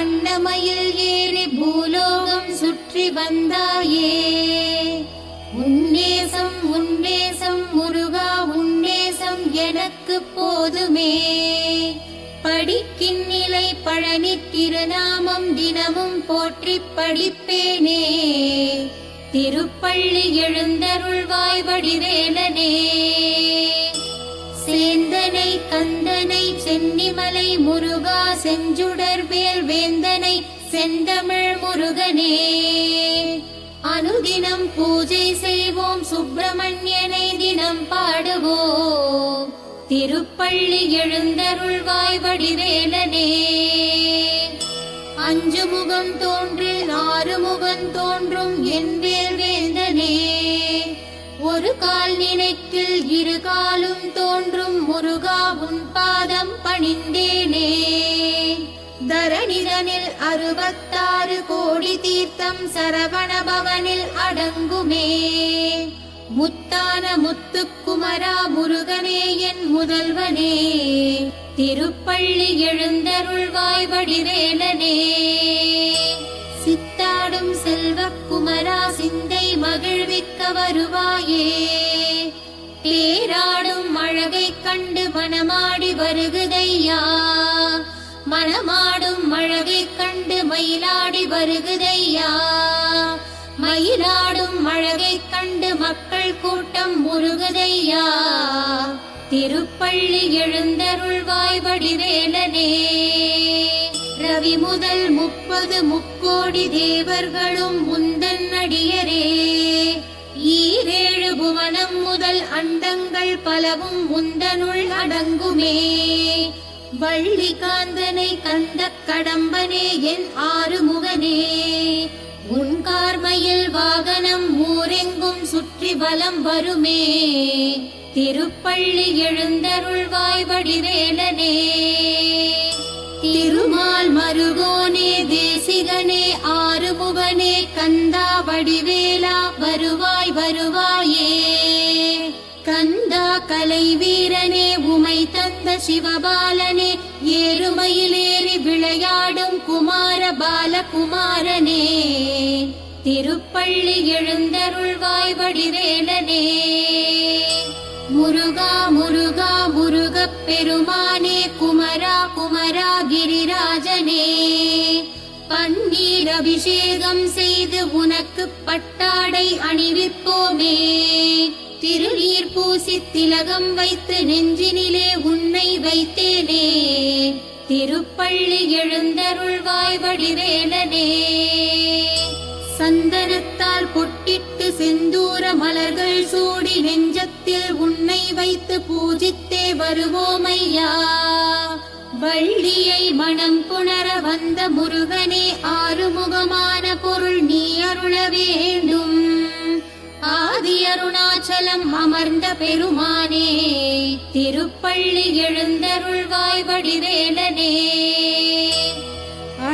வண்ணமயில் ஏறி பூலோகம் சுற்றி வந்தாயே. உன்னேசம் உன்னேசம் முருகா உன்னேசம் எனக்கு போதுமே. படிக்கின்னிலை பழனி திருநாமம் தினமும் போற்றி படிப்பேனே. திருப்பள்ளி எழுந்தருள்வாய் வடிவேலனே. சேந்தனை கந்தனை சென்னிமலை முருகா செஞ்சுடர் வேல் வேந்தனை செந்தமிழ் முருகனே. அனுதினம் பூஜை செய்வோம் சுப்பிரமணியனை தினம் பாடுவோம். திருப்பள்ளி எழுந்தருள்வாய் வடிவேலனே. அஞ்சு முகம் தோன்றில் ஆறு முகம் தோன்றும் என் வேல் வேந்தனே. ஒரு கால் நினைக்கில் இரு காலும் தோன்றும் முருகா உன் பாதம் பணிந்தேனே. தரணிதனில் 66 கோடி தீர்த்தம் சரவண பவனில் அடங்குமே. முத்தான முத்துக்குமரா முருகனே என் முதல்வனே. திருப்பள்ளி எழுந்தருள்வாய் வடிவேலனே. சித்தாடும் செல்வக்குமரா சிந்தை மகிழ்விக்க வருவாயே. தேராடும் அழகை கண்டு மனமாடி வருகுதையா. மனமாடும் அழகை கண்டு மயிலாடி வருகுதையா. மயிலாடும் அழகை கண்டு மக்கள் கூட்டம் முருகுதையா. திருப்பள்ளி எழுந்தருள்வாய் வடிவேலனே. ரவி முதல் 30 முக்கோடி தேவர்களும் முந்தன் அடியரே. ஈரேழு புவனம் முதல் அண்டங்கள் பலவும் முந்தனுள் அடங்குமே. வள்ளி காந்தனை கந்த கடம்பனே என் ஆறுமுகனே. உன் கார்மையில் வாகனம் ஊரெங்கும் சுற்றி வலம் வருமே. திருப்பள்ளி எழுந்தருள்வாய் வடிவேலனே. திருமால் மருகோனே தேசிகனே ஆறுமுகனே கந்தா வடிவேலா வருவாய் வருவாயே. கந்தா கலை வீரனே உமை தந்த சிவபாலனே. ஏறுமையிலேறி விளையாடும் குமார பாலகுமாரனே. திருப்பள்ளி எழுந்தருள்வாய் வடிவேலனே. முருகா முருகா முருகப் பெருமானே. குமரா குமரா கிரிராஜனே. பன்னீர் அபிஷேகம் செய்து உனக்கு பட்டாடை அணிவிப்போமே. திருநீர் பூசி திலகம் வைத்து நெஞ்சினிலே உன்னை வைத்தேனே. திருப்பள்ளி எழுந்தருள்வாய் வடிவேலனே. சந்தனத்தால் பொட்டிட்டு செந்தூர மலர்கள் சூடி நெஞ்சத்தில் உன்னை வைத்து பூஜித்தே வருவோமையா. வள்ளியை மனம் புணர வந்த முருகனே. ஆறுமுகமான பொருள் நீ அருள வேண்டும். ஆதி அருணாச்சலம் அமர்ந்த பெருமானே. திருப்பள்ளி எழுந்தருள்வாய் வடிவேலனே.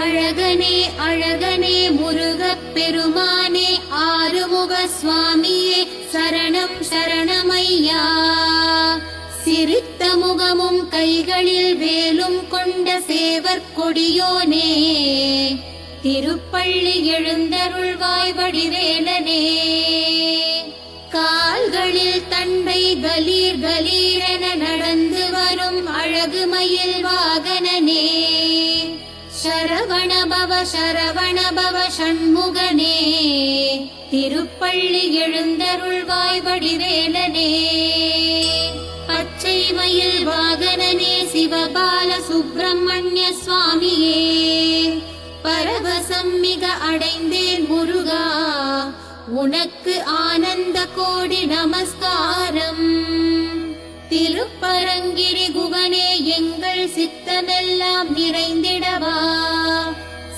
அழகனே அழகனே முருகப் பெருமானே. ஆறுமுக சுவாமியே சரணம் சரணமையா. சிரித்த முகமும் கைகளில் வேலும் கொண்ட சேவர் கொடியோனே. திருப்பள்ளி எழுந்தருள்வாய் வடிவேலனே. கால்களில் தண்டை கலீர் கலீரென நடந்து வரும் அழகு மயில் வாகனனே. சரவண பவ சண்முகனே. திருப்பள்ளி எழுந்தருள்வாய் வடிவேலனே. பச்சை மயில் வாகனனே சிவபால சுப்பிரமணிய சுவாமியே. பரவசம் மிக அடைந்தேன் முருகா. உனக்கு ஆனந்த கோடி நமஸ்காரம். திருப்பரங்கிரி குகனே எங்கள் சித்தமெல்லாம் நிறைந்திடவா.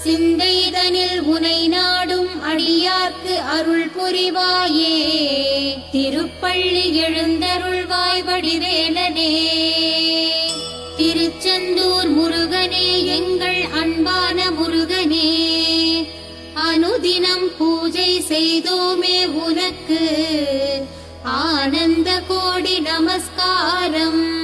சிந்தைதனில் உனை நாடும் அடியார்க்கு அருள் புரிவாயே. திருப்பள்ளி எழுந்தருள்வாய் வடிவேலனே. திருச்செந்தூர் முருகனே எங்கள் அன்பான முருகனே. அனுதினம் பூஜை செய்தோமே உனக்கு ஆனந்த கோடி நமஸ்காரம்.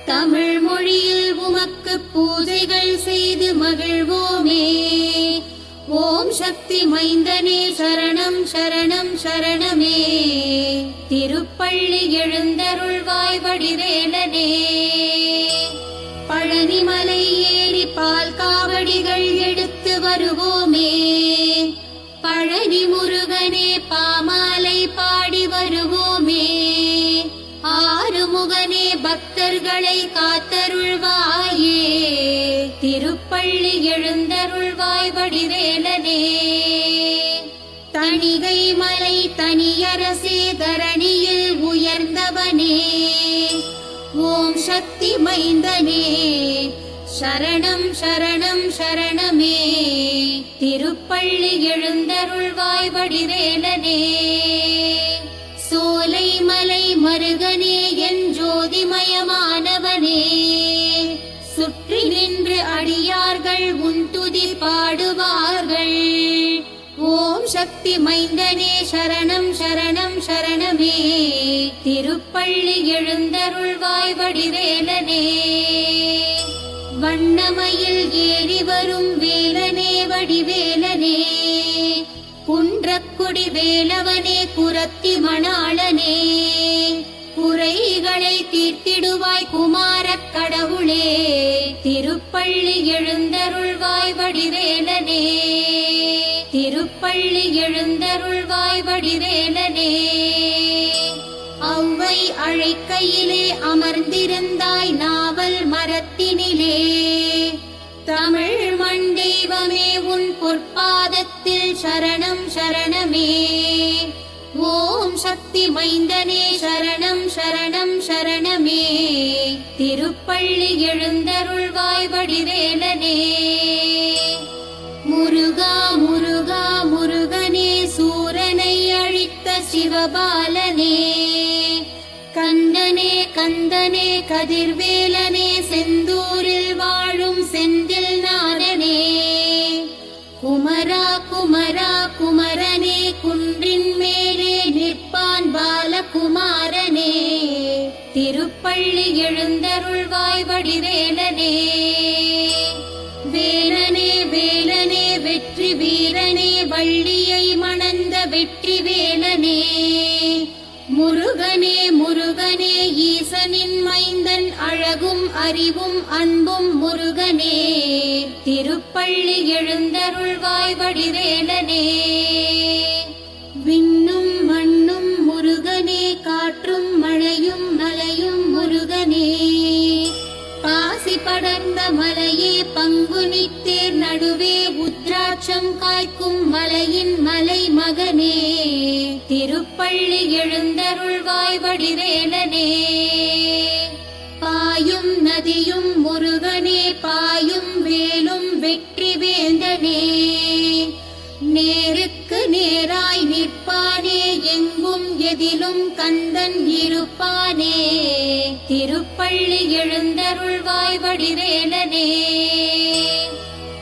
தமிழ் மொழியில் உமக்கு பூஜை பூஜைகள் செய்து மகிழ்வோமே. ஓம் சக்தி மைந்தனே சரணம் சரணம் சரணமே. திருப்பள்ளி எழுந்தருள்வாய் வடிவேலனே. பழனிமலை ஏறி பால் காவடிகள் எடுத்து வருவோமே. பழனி முருகனே பாமாலை பாடி வருவோமே. ஆறுமுகனே பக்தர்களை காத்தருள்வாயே. திருப்பள்ளி எழுந்தருள்வாய் வடிவேலனே. தணிகை மலை தனியரசே தரணியில் உயர்ந்தவனே. ஓம் சக்தி மைந்தனே சரணம் சரணம் சரணமே. திருப்பள்ளி எழுந்தருள்வாய் வடிவேலனே. சோலை மலை மருகனே என் ஜோதிமயமானவனே. சுற்றி நின்று அடியார்கள் உன் துதி பாடுவார்கள். ஓம் சக்தி மைந்தனே சரணம் சரணம் சரணமே. திருப்பள்ளி எழுந்தருள்வாய் வடிவேலனே. வண்ணமயில் ஏறி வரும் வேலனே வடிவேலனே. குன்றக்குடி வேலவனே குரத்தி மணாளனே. குறைகளை தீர்த்திடுவாய் குமாரக் கடவுளே. திருப்பள்ளி எழுந்தருள்வாய் வடிவேலனே. திருப்பள்ளி எழுந்தருள்வாய் வடிவேலனே. ஔவை அழைக்கையிலே அமர்ந்திருந்தாய் நாவல் மரத்தினிலே. தமிழ் மண் தெய்வமே உன் பொற்பாதத்தில் சரணம் சரணமே. ஓம் சக்தி மைந்தனே சரணம் சரணம் சரணமே. திருப்பள்ளி எழுந்தருள்வாய் வடிவேலனே. முருகா முருகா முருகனே சூரனை அழித்த சிவபாலனே. கந்தனே கந்தனே கதிர்வேலனே செந்தூரில் வாழும் செந்தில் நாதனே. குமரா குமரா குமரனே குன்றின் மேலே நிற்பான் பாலகுமாரனே. திருப்பள்ளி எழுந்தருள்வாய் வடிவேலனே. வேலனே வேலனே வெற்றி வீரனே வள்ளியை மணந்த வெற்றி வேலனே. முருகனே முருகனே ஈசனின் மைந்தன் அழகும் அறிவும் அன்பும் முருகனே. திருப்பள்ளி எழுந்தருள்வாய் வடிவேலனே. விண்ணும் மண்ணும் முருகனே காற்றும் மழையும் மலையும் முருகனே. பாசி படர்ந்த மலையே பங்குனி தேர் நடுவே உத்ராட்சம் காய்க்கும் மலையின் மலை மகனே. திருப்பள்ளி எழுந்தருள்வாய் வடிவேலனே. பாயும் நதியும் முருகனே பாயும் வேலும் வெற்றி வேந்தனே. நேருக்கு நேராய் நிற்பானே எங்கும் எதிலும் கந்தன் இருப்பானே. திருப்பள்ளி எழுந்தருள்வாய் வடிவேலனே.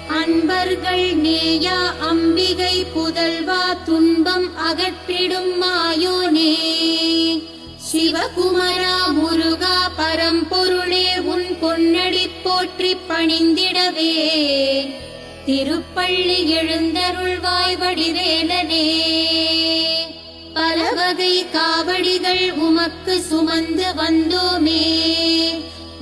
அன்பர்கள் நேயா அம்பிகை புதல்வா துன்பம் அகற்றிடும் மாயோனே. சிவகுமரா முருகா பரம்பொருளே உன் பொன்னடி போற்றி பணிந்திடவே. திருப்பள்ளி எழுந்தருள்வாய் வடிவேலனே. பலவகை காவடிகள் உமக்கு சுமந்து வந்தோமே.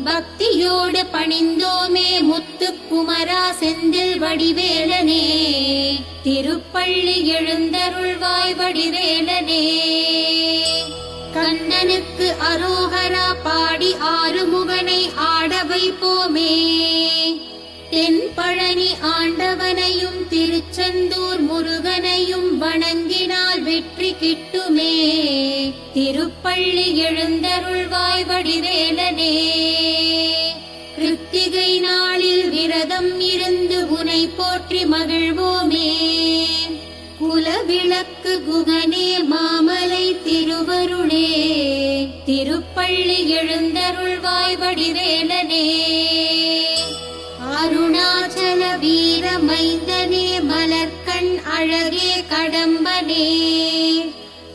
பக்தியோடு பணிந்தோமே முத்துக்குமரா செந்தில் வடிவேலனே. திருப்பள்ளி எழுந்தருள்வாய் வடிவேலனே. கண்ணனுக்கு அரோகரா பாடி ஆறுமுகனை ஆட வைப்போமே. தென்பழனி ஆண்டவனையும் திருச்செந்தூர் முருகனையும் வணங்கினால் வெற்றி கிட்டுமே. திருப்பள்ளி எழுந்தருள்வாய் வடிவேலனே. கிருத்திகை நாளில் விரதம் இருந்து உனை போற்றி மகிழ்வோமே. குலவிளக்கு குகனே மாமலை திருவருளே. திருப்பள்ளி எழுந்தருள்வாய் வடிவேலனே. அருணாச்சல வீர மைந்தனே மலர்கண் அழகே கடம்பனே.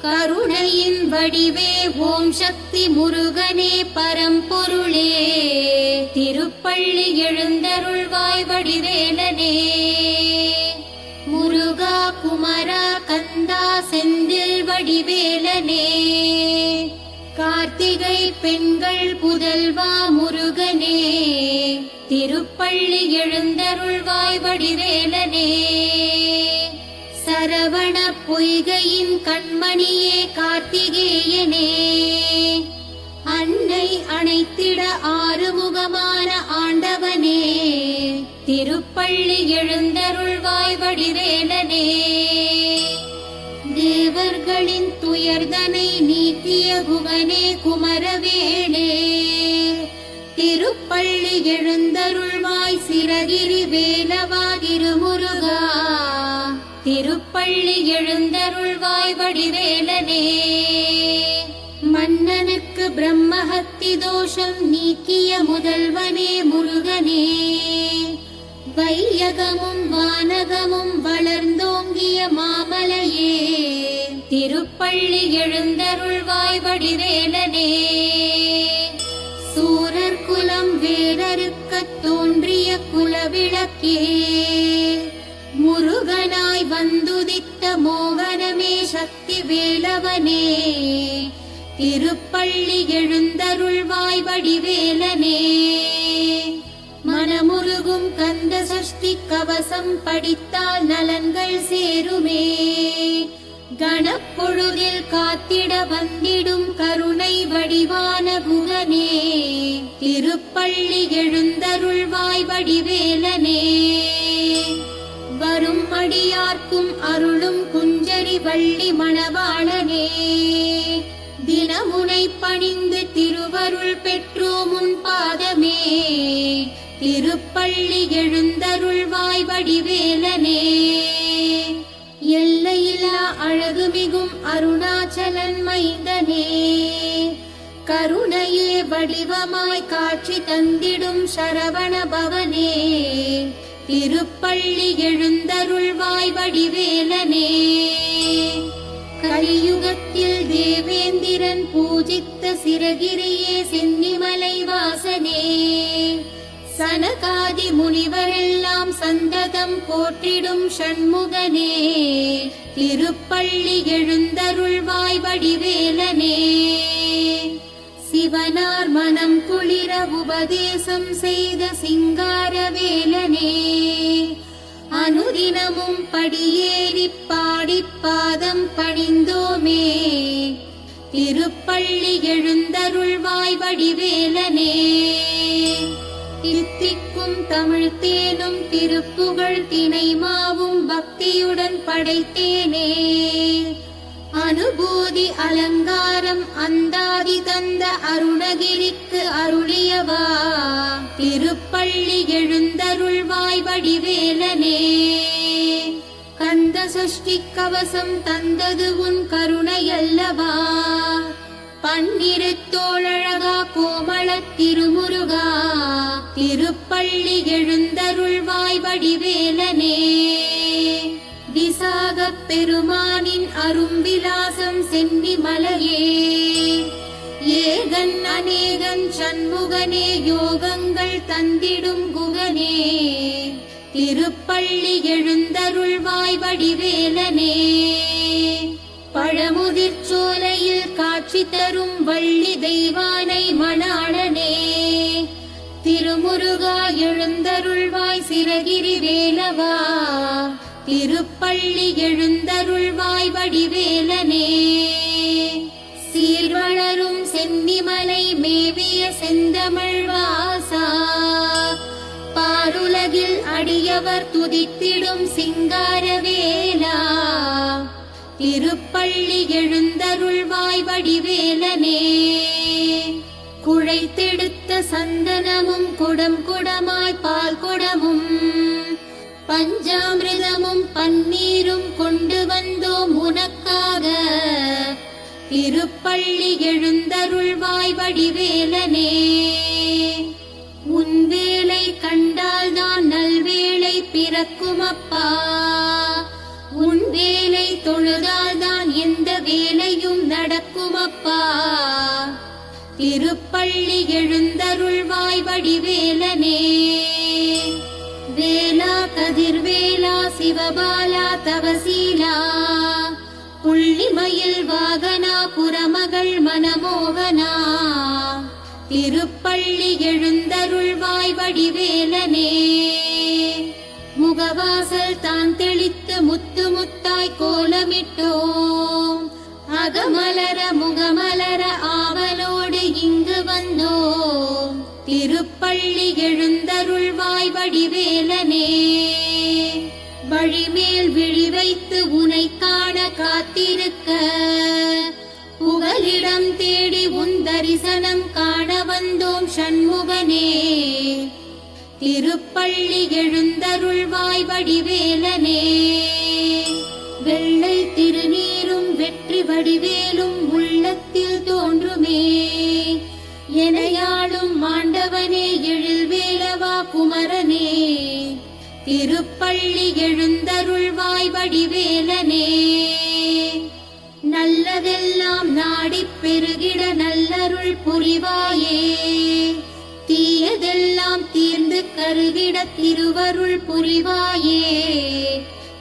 கருணையின் வடிவே ஓம் சக்தி முருகனே பரம்பொருளே திருப்பள்ளி எழுந்தருள்வாய் வடிவேலனே முருகா குமரா கந்தா செந்தில் வடிவேலனே கார்த்திகை பெண்கள் புதல்வா முருகனே திருப்பள்ளி எழுந்தருள்வாய் வடிவேலனே சரவண பொய்கையின் கண்மணியே கார்த்திகேயனே அன்னை அணைத்திட ஆறுமுகமான ஆண்டவனே திருப்பள்ளி எழுந்தருள்வாய் வடிவேலனே தேவர்களின் துயர்தனை நீக்கிய குகனே குமரவேளே திருப்பள்ளி எழுந்தருள்வாய் சிரகிரி வேலவா திருமுருகா திருப்பள்ளி எழுந்தருள்வாய் வடிவேலனே மன்னனுக்கு பிரம்மஹத்தி தோஷம் நீக்கிய முதல்வனே முருகனே வையகமும் வானகமும் வளர்ந்தோங்கிய மாமலையே திருப்பள்ளி எழுந்தருள்வாய் வடிவேலனே சூரர் குலம் வேரறுக்கத் தோன்றிய குலவிளக்கே முருகனாய் வந்துதித்த மோகனமே சக்தி வேலவனே திருப்பள்ளி எழுந்தருள்வாய் வடிவேலனே மனமுருகும் கந்த சஷ்டி கவசம் படித்தால் நலன்கள் சேருமே கணப்பொழுதில் காத்திட வந்திடும் கருணை வடிவான குகனே திருப்பள்ளி எழுந்தருள்வாய் வடிவேலனே வரும் அடியார்க்கும் அருளும் குஞ்சரி வள்ளி மணவாளனே தினமுனை பணிந்து திருவருள் பெற்றோம் உன் பாதமே திருப்பள்ளி எழுந்தருள்வாய் வடிவேலனே எல்லையில்லா அழகு மிகும் அருணாச்சலன் மைந்தனே கருணையே வடிவமாய் காட்சி தந்திடும் சரவண பவனே திருப்பள்ளி எழுந்தருள்வாய் வடிவேலனே கலியுகத்தில் தேவேந்திரன் பூஜித்த சிரகிரியே சென்னிமலை வாசனே சனகாதி முனிவரெல்லாம் சந்ததம் போற்றிடும் ஷண்முகனே திருப்பள்ளி எழுந்தருள்வாய் வடிவேலனே சிவனார் மனம் குளிர உபதேசம் செய்த சிங்காரவேலனே அனுதினமும் படியேறி பாடி பாதம் பணிந்தோமே திருப்பள்ளி எழுந்தருள்வாய் வடிவேலனே தித்திக்கும் தமிழ் தேனும் திருப்புகழ் தினை மாவும் பக்தியுடன் படைத்தேனே அனுபூதி அலங்காரம் அந்தாதி தந்த அருணகிரிக்கு அருளியவா திருப்பள்ளி எழுந்தருள்வாய் வடிவேலனே கந்த சஷ்டி கவசம் தந்தது உன் கருணையல்லவா பன்னிரு தோழழகா கோமள திருமுருகா திருப்பள்ளி எழுந்தருள்வாய் வடிவேலனே விசாகப் பெருமானின் அரும்பிலாசம் சென்னி மலையே ஏகன் அநேகன் சண்முகனே யோகங்கள் தந்திடும் குகனே திருப்பள்ளி எழுந்தருள்வாய் வடிவேலனே பழமுதிர் சோலையில் காட்சி தரும் வள்ளி தெய்வானை மணாளனே திருமுருகா எழுந்தருள்வாய் சிரகிரி வேலவா திருப்பள்ளி எழுந்தருள்வாய் வடிவேலனே சீர்வளரும் சென்னிமலை மேவிய செந்தமிழ் வாசா பாருலகில் அடியவர் துதித்திடும் சிங்காரவேலா திருப்பள்ளி எழுந்தருள்வாய் வடிவேலனே குழைத்தெடுத்த சந்தனமும் குடம் குடமாய் பால் குடமும் பஞ்சாமிர்தமும் பன்னீரும் கொண்டு வந்தோம் உனக்காக திருப்பள்ளி எழுந்தருள்வாய் வடிவேலனே உன் வேளை கண்டால் தான் நல்வேளை பிறக்கும் அப்பா உன் வேலை தொழுதால்தான் எந்த வேலையும் நடக்குமப்பா. திருப்பள்ளி எழுந்தருள்வாய் வடிவேலனே. வேலா கதிர்வேலா சிவபாலா தவசீலா புள்ளிமயில் வாகனா புறமகள் மனமோகனா. திருப்பள்ளி எழுந்தருள்வாய் வடிவேலனே. முகவாசல் தான் தெளித்து முத்து முத்தாய் கோலமிட்டோம். அகமலர முகமலர ஆவலோடு இங்கு வந்தோம். திருப்பள்ளி எழுந்தருள்வாய் வடிவேலனே. வழிமேல் விழி வைத்து உனை காண காத்திருக்க புகலிடம் தேடி உன் தரிசனம் காண வந்தோம் சண்முகனே. திருப்பள்ளி எழுந்தருள்வாய் வடிவேலனே. வெள்ளை திருநீரும் வெற்றி வடிவேலும் உள்ளத்தில் தோன்றுமே. எனையாளும் மாண்டவனே எழில்வேலவா குமரனே. திருப்பள்ளி எழுந்தருள்வாய் வடிவேலனே. நல்லதெல்லாம் நாடிப் பெருகிட நல்லருள் புரிவாயே. தீயதெல்லாம் தீர்ந்து கருகிட திருவருள் புரிவாயே.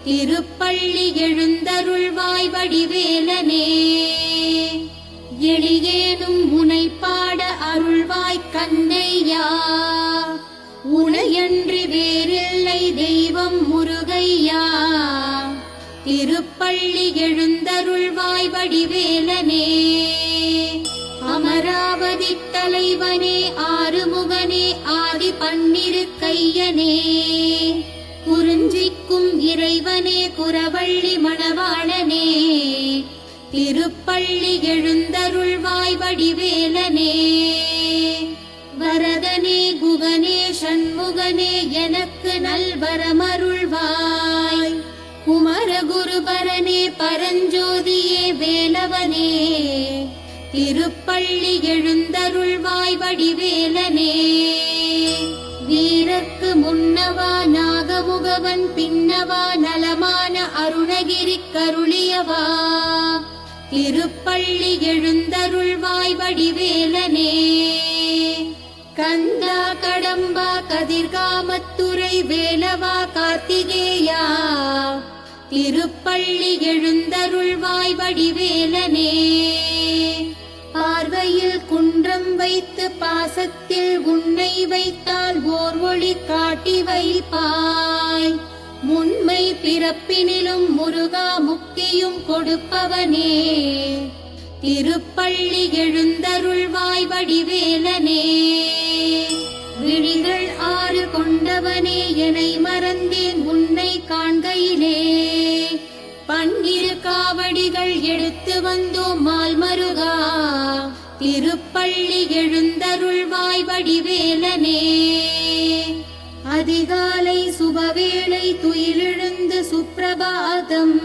திருப்பள்ளி எழுந்தருள்வாய் வடிவேலனே. எளியேனும் உனை பாட அருள்வாய் கண்ணையா. உனையன்றி வேறில்லை தெய்வம் முருகையா. திருப்பள்ளி எழுந்தருள்வாய் வடிவேலனே. அமராவதி தலைவனே ஆறுமுகனே ஆதி பன்னிரு கையனே. குறிஞ்சிக்கும் இறைவனே குரவள்ளி மணவாளனே. திருப்பள்ளி எழுந்தருள்வாய் வடிவேலனே. வரதனே குகனே சண்முகனே எனக்கு நல்வரமருள்வாய். குமரகுருபரனே பரஞ்சோதியே வேலவனே. திருப்பள்ளி எழுந்தருள்வாய் வடிவேலனே. வீரர்க்கு முன்னவா நாகமுகவன் பின்னவா நலமான அருணகிரி கருளியவா. திருப்பள்ளி எழுந்தருள்வாய் வடிவேலனே. கந்தா கடம்பா கதிர்காமத்துறை வேலவா கார்த்திகேயா. திருப்பள்ளி எழுந்தருள்வாய் வடிவேலனே. பார்வையில் குன்றம் வைத்து பாசத்தில் உன்னை வைத்தால் ஓர் ஒளி காட்டி வைப்பாய். முன்மை பிறப்பினிலும் முருகா முக்தியும் கொடுப்பவனே. திருப்பள்ளி எழுந்தருள்வாய் வடிவேலனே. விழிகள் ஆறு கொண்டவனே என்னை மறந்தேன் உன்னை காண்கையிலே. பன்னிரு காவடிகள் எடுத்து வந்தோம் மால்மருகா. திருப்பள்ளி எழுந்தருள்வாய் வடிவேலனே. அதிகாலை சுபவேளை துயிலெழுந்து சுப்பிரபாதம்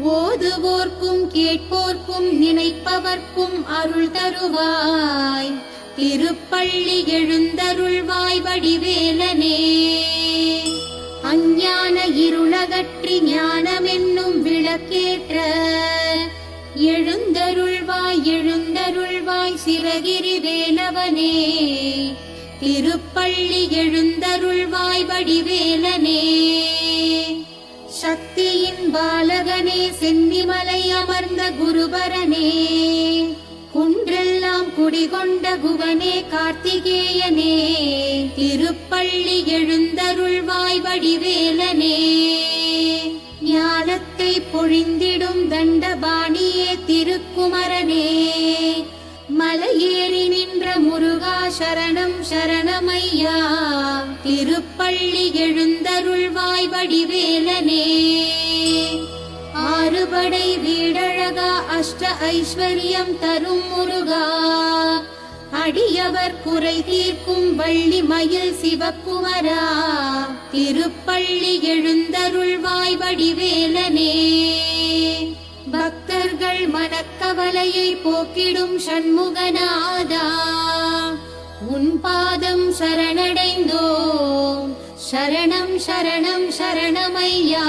ஓதுவோர்க்கும் கேட்போர்க்கும் நினைப்பவர்க்கும் அருள் தருவாய். திருப்பள்ளி எழுந்தருள்வாய் வடிவேலனே. அஞ்ஞான இருளகற்றி ஞானமென்னும் விளக்கேற்ற எழுந்தருள்வாய் எழுந்தருள்வாய் சிவகிரி வேலவனே. திருப்பள்ளி எழுந்தருள்வாய் வடிவேலனே. சக்தியின் பாலகனே சென்னிமலை அமர்ந்த குருபரனே. குன்றெல்லாம் குடிகொண்ட குகனே கார்த்திகேயனே. திருப்பள்ளி எழுந்தருள்வாய் வடிவேலனே. ஞானத்தை பொழிந்திடும் தண்டபாணியே திருக்குமரனே. மலையேறி நின்ற முருகா சரணம் சரணமையா. திருப்பள்ளி எழுந்தருள்வாய் வடிவேலனே. ஆறுபடை வீடழகா அஷ்ட ஐஸ்வர்யம் தரும் முருகா. அடியவர் குறை தீர்க்கும் வள்ளி மயில் சிவக்குமரா. திருப்பள்ளி எழுந்தருள்வாய் வடிவேலனே. பக்தர்கள் மனக்கவலையை போக்கிடும் சண்முகநாதா. உன் பாதம் சரணடைந்தோம் சரணம் சரணம் சரணமையா.